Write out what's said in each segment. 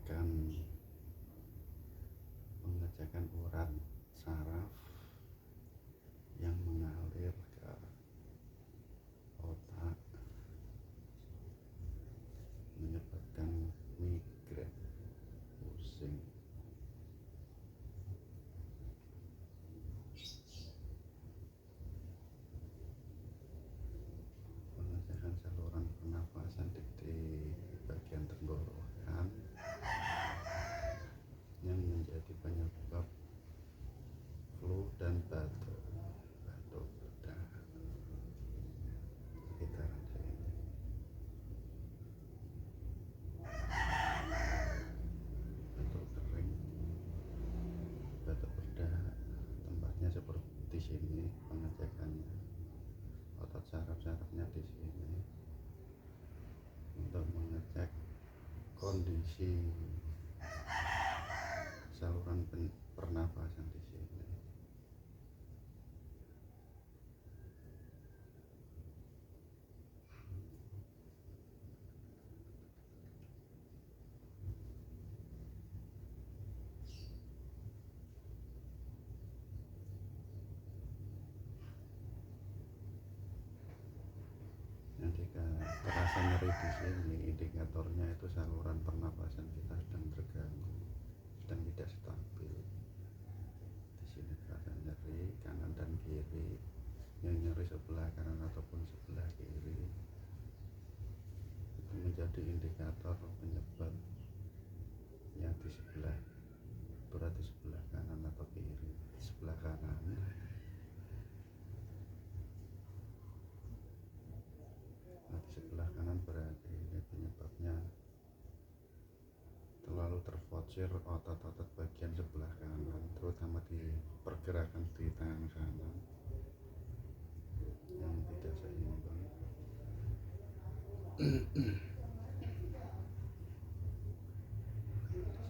melakukan pengecekan urat saraf yang mengalir ke otak, menyebabkan migrain, pusing. Pengecekan saluran pernafasan di bagian tenggorokan yang menjadi penyebab flu dan batuk berdahak sekitaran sini. Batuk kering, batuk berdahak, tempatnya seperti sini. Pengecekannya otot saraf-sarafnya di sini untuk mengecek kondisi saluran pernafasan di sini. Jika terasa nyeri di sini, indikatornya itu saluran pernapasan kita sedang terganggu, sedang tidak stabil. Di sini terasa nyeri kanan dan kiri, yang nyeri sebelah kanan ataupun sebelah kiri itu menjadi indikator penyebab yang di sebelah, berarti sebelah kanan atau kiri. Sebelah kanan sebelah kanan berarti ini penyebabnya terlalu terforsir otot-otot bagian sebelah kanan, terutama di pergerakan di tangan kanan yang tidak seimbang.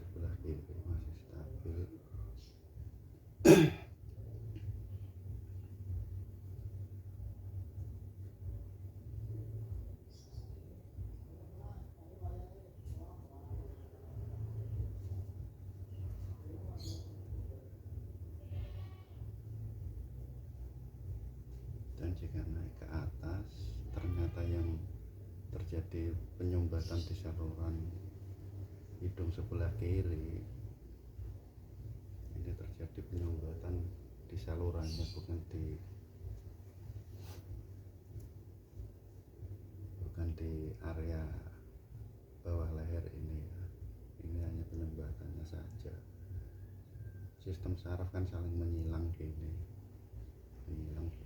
Sebelah kiri masih stabil. Dan jika naik ke atas, ternyata yang terjadi penyumbatan di saluran hidung sebelah kiri. Ini terjadi penyumbatan di salurannya, bukan di area bawah leher ini ya. Ini hanya penyumbatannya saja. Sistem saraf kan saling menyilang gini, menyilang gini.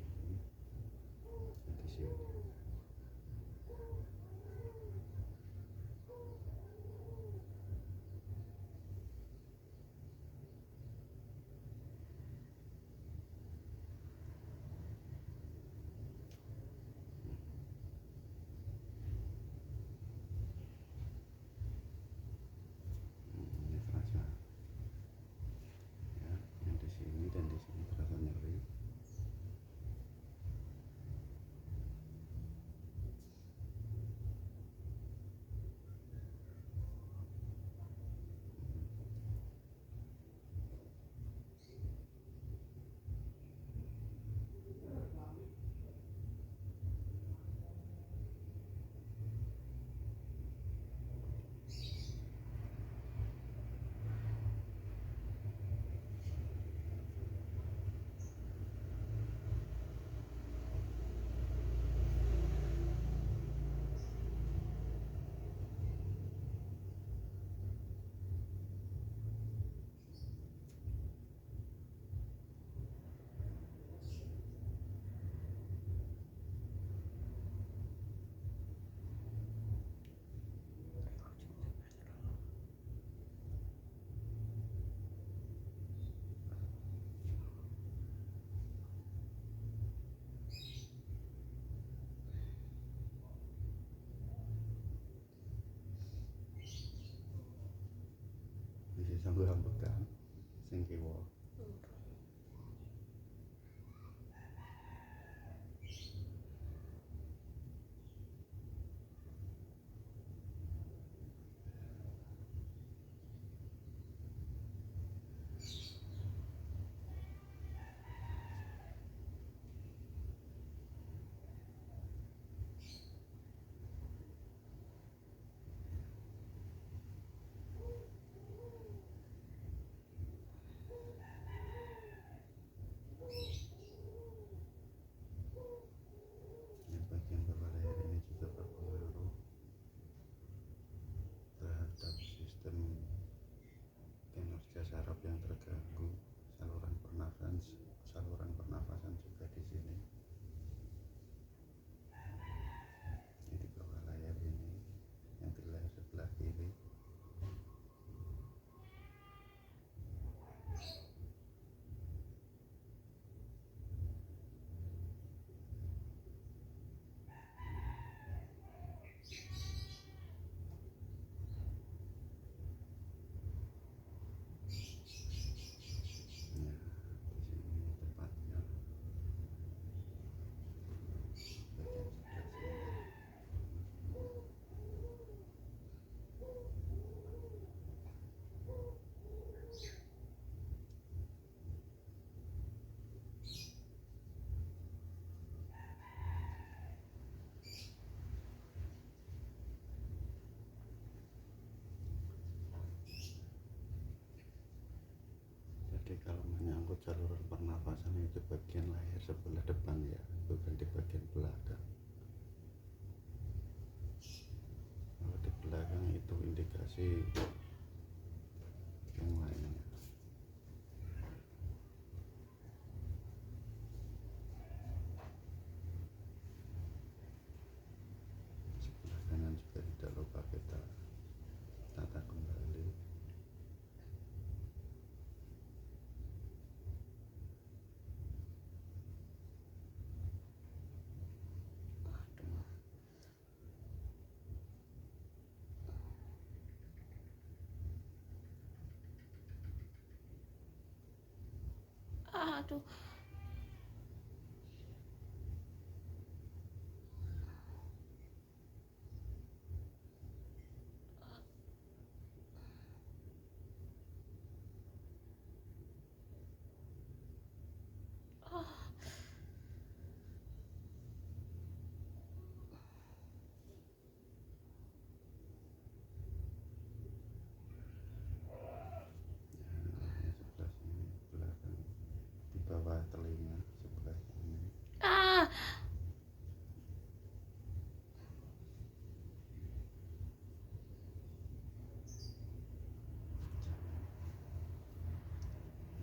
Di sini. Ini terasa ya, yang di sini dan di sini terasa nyeri. Ini sambil ambekan sing kiwa. menyangkut saluran pernafasan itu bagian leher sebelah depan ya, bukan di bagian belakang. Kalau di belakang itu indikasi yang lainnya. Sebelah kanan juga tidak lupa kita tata kembali. Aduh. Yang sebelah sini belakang, di bawah telinga sebelah sini. Ah.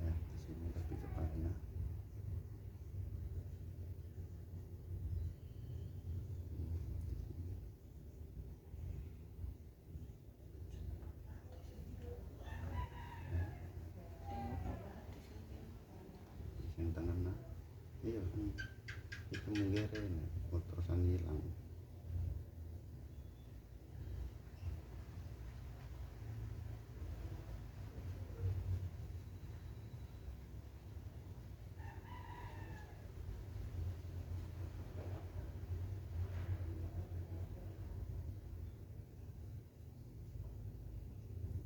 Ya, di sini lebih tepatnya. Yang tengah nah, iya kan itu menggere ini, terusan hilang.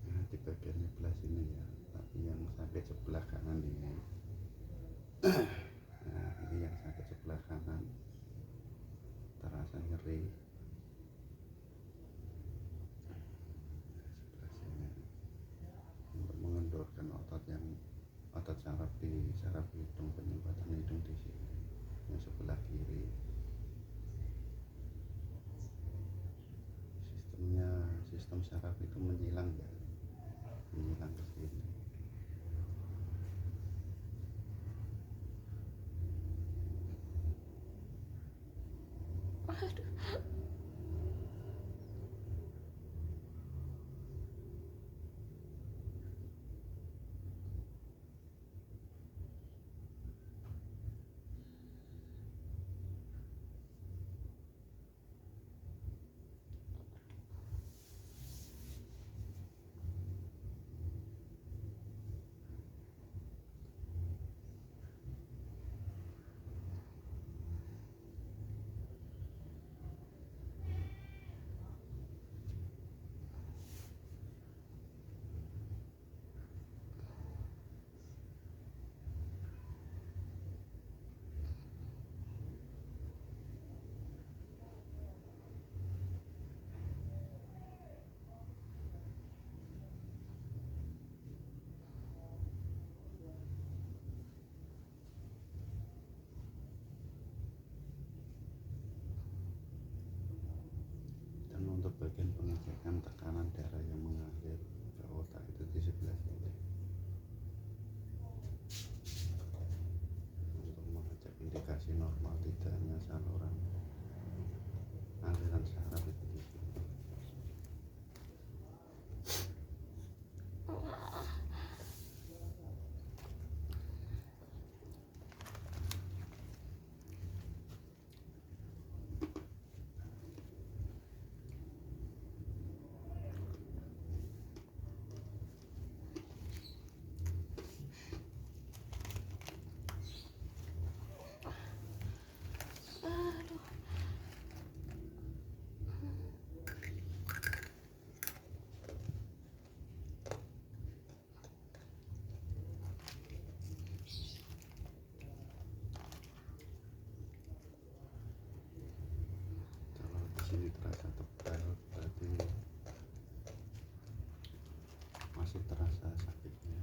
Nah, di bagian sebelah sini ya, tapi yang sakit sebelah kanan ini. Nah, ini yang sakit sebelah kanan, terasa nyeri. Sebelah sini untuk mengendorkan otot saraf hidung, penyumbatan hidung di sini. Yang sebelah kiri sistem saraf itu menyilang ya, menyilang ke sini. Aduh. Dan untuk bagian pengecekan tekanan darah yang mengalir ke otak itu di sebelah sini, untuk mengecek indikasi normal tidaknya saluran aliran saraf itu di sini. Aduh. Kalau di sini terasa tebal, berarti masih terasa sakitnya.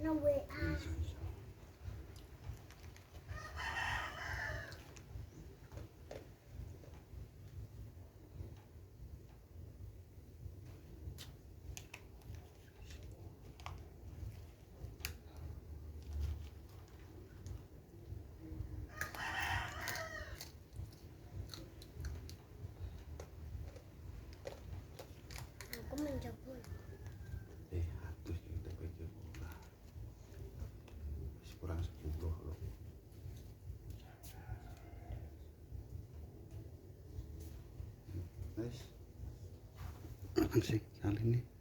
Iso, iso. Aku mencoba. Atus iki TPK murah. Wis kurang 10 loh. Wis. Apa sih kali ini?